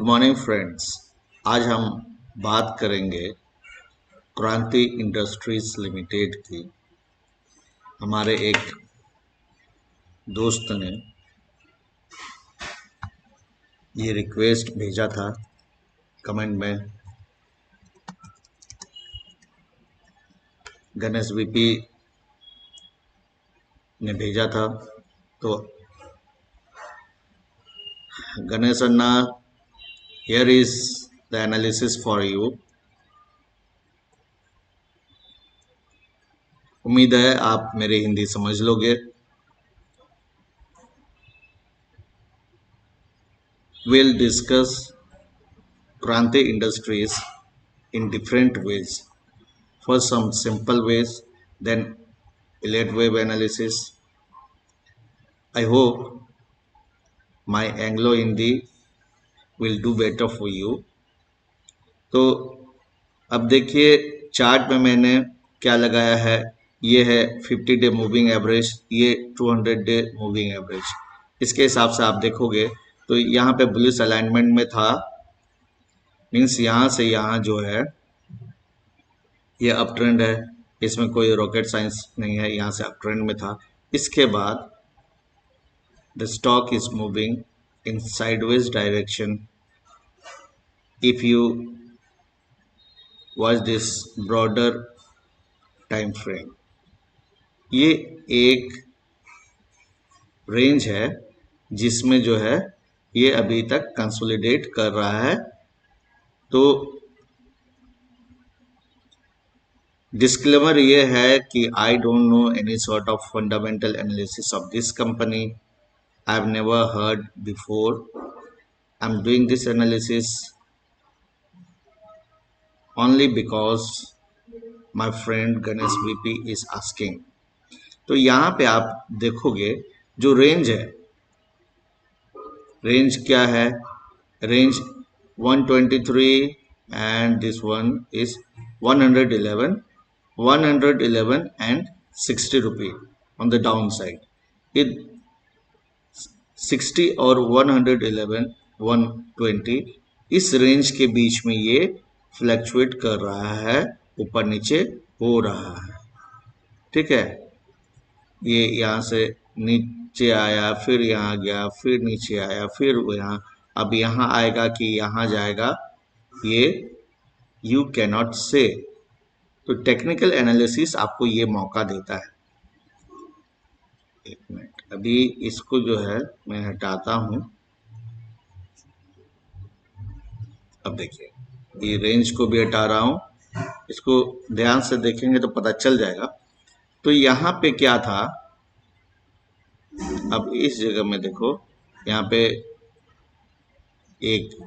Morning friends. आज हम बात करेंगे क्रांति इंडस्ट्रीज लिमिटेड की। हमारे एक दोस्त ने ये रिक्वेस्ट भेजा था कमेंट में। गणेश वीपी ने भेजा था। तो Ganesh Anna, here is the analysis for you. उम्मीद है आप मेरी हिंदी समझ लोगे। We'll discuss Kranti Industries in different ways. First, some simple ways, then elite wave analysis. I hope my Anglo Hindi will do better for you. तो अब देखिए chart में मैंने क्या लगाया है। ये है 50 डे मूविंग एवरेज, ये 200 डे मूविंग एवरेज। इसके हिसाब से आप देखोगे तो यहाँ पे बुलिश अलाइनमेंट में था, मीन्स यहाँ से यहाँ जो है ये अप ट्रेंड है, इसमें कोई रॉकेट साइंस नहीं है, यहाँ से अप ट्रेंड में था। इसके बाद the stock is moving in sideways direction. If you watch this broader time frame, ये एक रेंज है जिसमें जो है ये अभी तक कंसोलिडेट कर रहा है। तो डिस्क्लेमर ये है कि I don't know any sort of fundamental analysis of this company. I have never heard before. I am doing this analysis only because my friend Ganesh VP is asking। तो यहाँ पे आप देखोगे जो रेंज है, रेंज क्या है, range 123 and this one is 111 and 60 रुपये on the downside। it 60 और 111 120 इस रेंज के बीच में ये फ्लैक्चुएट कर रहा है, ऊपर नीचे हो रहा है। ठीक है, ये यहाँ से नीचे आया, फिर यहाँ गया, फिर नीचे आया, फिर यहाँ, अब यहाँ आएगा कि यहाँ जाएगा, ये यू कैनॉट से। तो टेक्निकल एनालिसिस आपको ये मौका देता है। एक मिनट, अभी इसको जो है मैं हटाता हूं। अब देखिए ये रेंज को भी हटा रहा हूं, इसको ध्यान से देखेंगे तो पता चल जाएगा। तो यहाँ पे क्या था, अब इस जगह में देखो, यहाँ पे एक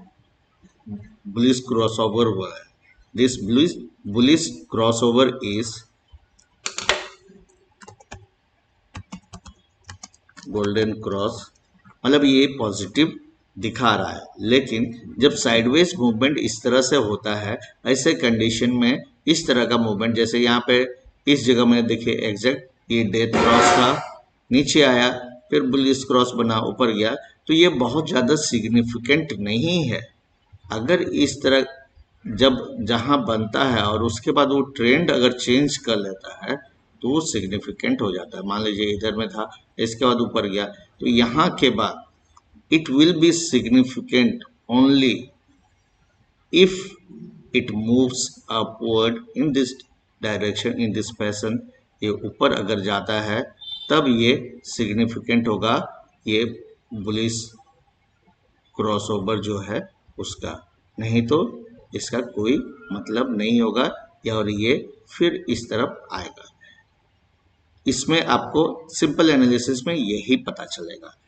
बुलिश क्रॉसओवर हुआ है। This bullish crossover is golden cross, मतलब ये पॉजिटिव दिखा रहा है। लेकिन जब साइडवेज मूवमेंट इस तरह से होता है, ऐसे कंडीशन में इस तरह का मूवमेंट, जैसे यहाँ पे इस जगह में देखिए एग्जैक्ट ये डेथ क्रॉस था, नीचे आया, फिर बुलिश क्रॉस बना, ऊपर गया, तो ये बहुत ज़्यादा सिग्निफिकेंट नहीं है। अगर इस तरह जब जहाँ बनता है और उसके बाद वो ट्रेंड अगर चेंज कर लेता है तो वो सिग्निफिकेंट हो जाता है। मान लीजिए इधर में था, इसके बाद ऊपर गया, तो यहाँ के बाद it will be significant only if it moves upward in this direction, in this fashion। ये ऊपर अगर जाता है तब ये सिग्निफिकेंट होगा, ये बुलिश क्रॉसओवर जो है उसका, नहीं तो इसका कोई मतलब नहीं होगा, और ये फिर इस तरफ आएगा। इसमें आपको सिंपल एनालिसिस में यही पता चलेगा।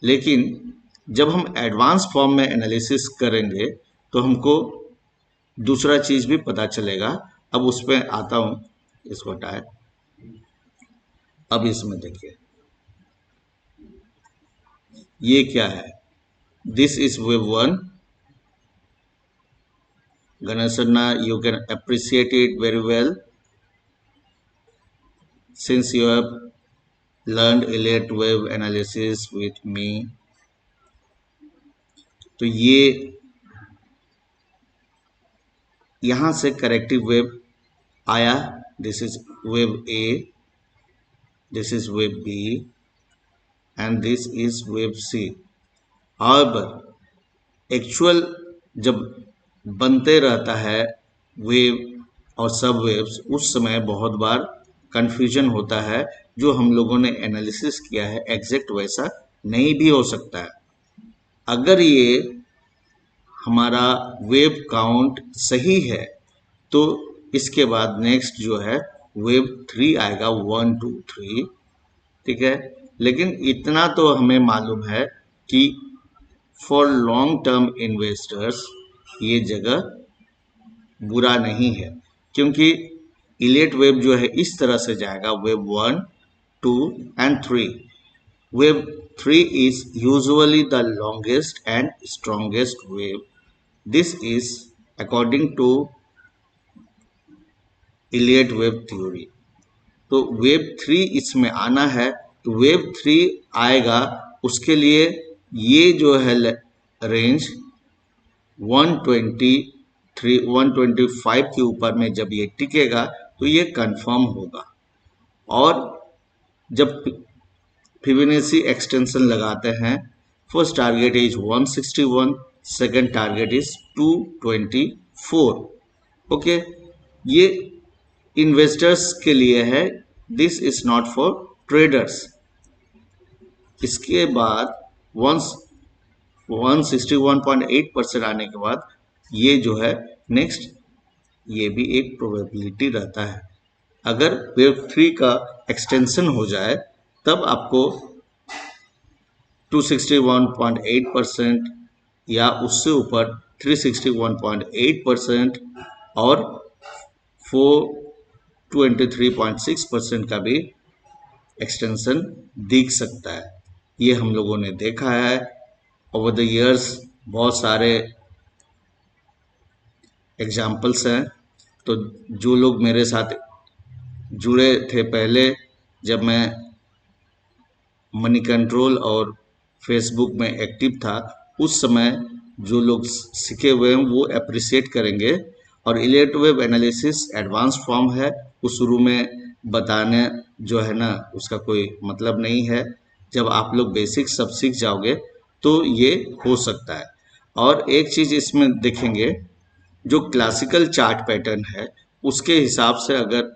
लेकिन जब हम एडवांस फॉर्म में एनालिसिस करेंगे तो हमको दूसरा चीज भी पता चलेगा। अब उस पर आता हूं, इसको हटाए। अब इसमें देखिए ये क्या है, this is wave one. Ganesh Anna, you can appreciate it very well since you have learned elite wave analysis with me। तो ये यहां से करेक्टिव वेव आया, this is wave A, this is wave B and this is wave C. However actual जब बनते रहता है wave और सब वेव्स, उस समय बहुत बार कंफ्यूजन होता है। जो हम लोगों ने एनालिसिस किया है एग्जैक्ट वैसा नहीं भी हो सकता है। अगर ये हमारा वेव काउंट सही है तो इसके बाद नेक्स्ट जो है वेव 3 आएगा, 1 2 3, ठीक है। लेकिन इतना तो हमें मालूम है कि फॉर लॉन्ग टर्म इन्वेस्टर्स ये जगह बुरा नहीं है, क्योंकि इलियट वेव जो है इस तरह से जाएगा, wave 1 2 and 3। Wave 3 is usually the longest and strongest wave. This is according to Elliot wave theory. तो वेव 3 इसमें आना है, तो वेव 3 आएगा, उसके लिए ये जो है रेंज 123 125 के ऊपर में जब ये टिकेगा तो ये कंफर्म होगा। और जब फिबोनाची एक्सटेंशन लगाते हैं, first target is 161, second target is 224। Okay, ये इन्वेस्टर्स के लिए है, this is not for traders. इसके बाद 161.8% आने के बाद ये जो है नेक्स्ट, ये भी एक प्रोबेबिलिटी रहता है। अगर वेव 3 का एक्सटेंशन हो जाए तब आपको 261.8% या उससे ऊपर 361.8% और 423.6% का भी एक्सटेंशन दिख सकता है। ये हम लोगों ने देखा है ओवर द इयर्स, बहुत सारे एग्जाम्पल्स हैं। तो जो लोग मेरे साथ जुड़े थे पहले, जब मैं मनी कंट्रोल और फेसबुक में एक्टिव था, उस समय जो लोग सीखे हुए हैं वो अप्रिशिएट करेंगे। और Elliot wave analysis advance form है, वो शुरू में बताने जो है ना उसका कोई मतलब नहीं है। जब आप लोग बेसिक सब सीख जाओगे तो ये हो सकता है। और एक चीज़ इसमें देखेंगे, जो क्लासिकल चार्ट पैटर्न है उसके हिसाब से अगर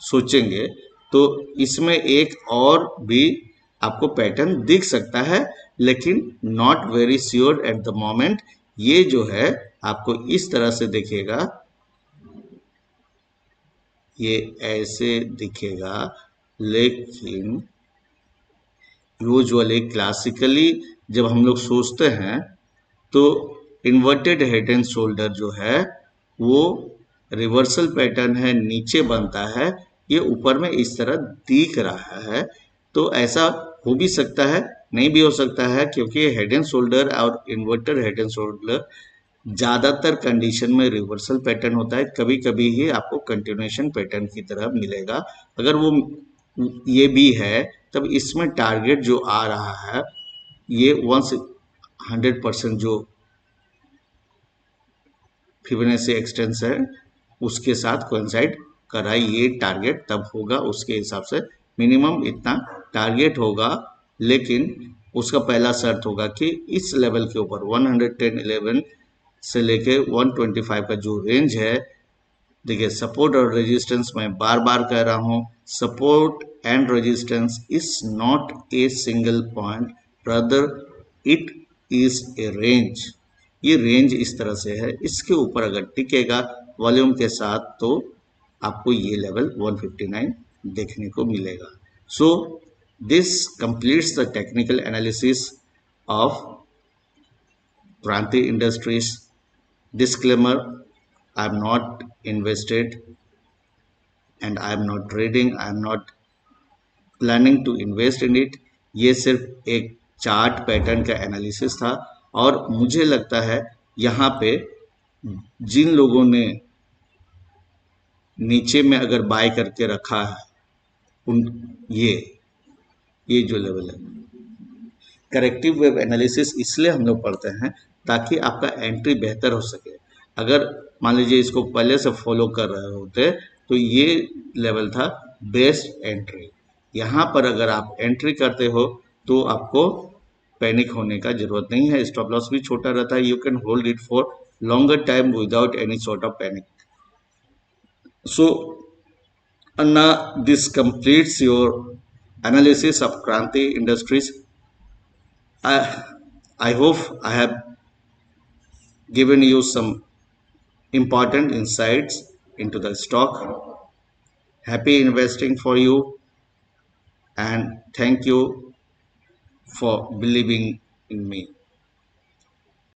सोचेंगे तो इसमें एक और भी आपको पैटर्न दिख सकता है, लेकिन not very sure at the moment. ये जो है आपको इस तरह से दिखेगा, ये ऐसे दिखेगा, लेकिन यूजुअली क्लासिकली जब हम लोग सोचते हैं तो इन्वर्टेड हेड एंड शोल्डर जो है वो रिवर्सल पैटर्न है, नीचे बनता है, ये ऊपर में इस तरह दिख रहा है। तो ऐसा हो भी सकता है, नहीं भी हो सकता है, क्योंकि हेड एंड शोल्डर और इन्वर्टेड हेड एंड शोल्डर ज़्यादातर कंडीशन में रिवर्सल पैटर्न होता है। कभी कभी ही आपको कंटिन्यूएशन पैटर्न की तरह मिलेगा। अगर वो ये भी है तब इसमें टारगेट जो आ रहा है ये 100% जो फिबोनाची एक्सटेंशन है उसके साथ कोइंसाइड कर रहा है। ये टारगेट तब होगा, उसके हिसाब से मिनिमम इतना टारगेट होगा। लेकिन उसका पहला शर्त होगा कि इस लेवल के ऊपर 110.11 से लेके 125 का जो रेंज है, देखिए सपोर्ट और रेजिस्टेंस मैं बार बार कह रहा हूँ, support and resistance is not a single point, rather it is a range. ये रेंज इस तरह से है, इसके ऊपर अगर टिकेगा वॉल्यूम के साथ तो आपको ये लेवल 159 देखने को मिलेगा। So this completes the technical analysis of क्रांति industries. Disclaimer, I am not invested and I am not trading, I am not planning to invest in it। ये सिर्फ एक चार्ट पैटर्न का एनालिसिस था। और मुझे लगता है यहाँ पे जिन लोगों ने नीचे में अगर बाय करके रखा है उन ये जो लेवल है, करेक्टिव वेव एनालिसिस इसलिए हम लोग पढ़ते हैं ताकि आपका एंट्री बेहतर हो सके। अगर मान लीजिए इसको पहले से फॉलो कर रहे होते तो ये लेवल था बेस्ट एंट्री। यहाँ पर अगर आप एंट्री करते हो तो आपको पैनिक होने का जरूरत नहीं है। स्टॉप लॉस भी छोटा रहता है, you can hold it for longer time without any sort of panic. So, Anna, this completes your analysis of Kranti Industries. I, I hope I have given you some important insights into the stock. Happy investing for you, and thank you for believing in me.